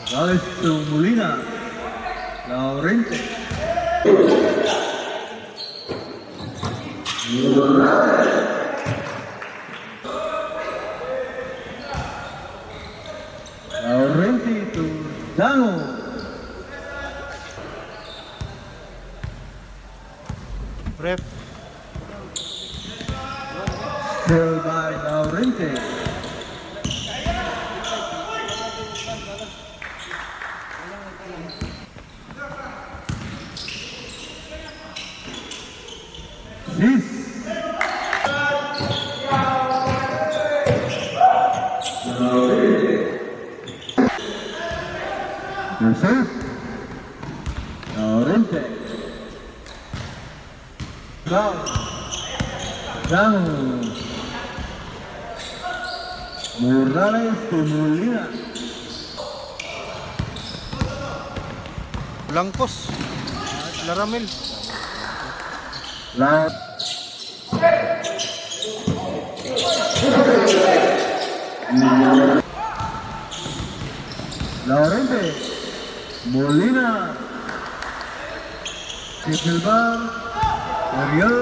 Galesto Molina, Laurente. Laurenti to Dano. Ref. Still by Laurenti. This. Serve. Laurenti. Down. Morales to Molina. Blancos. Laramel. Laurenti. Molina. Silva. Ariel.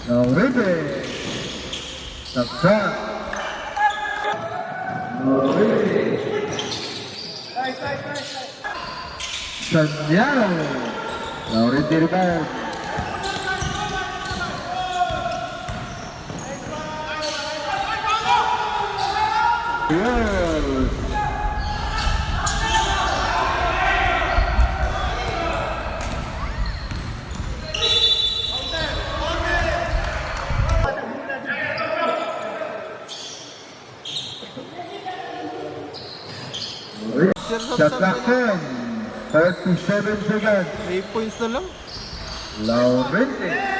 Laurenti. Saksa. Sandiano. Laurenti rebound. Yes. Shot clock 10. 37 seconds. 3 points na lang. Laurenti.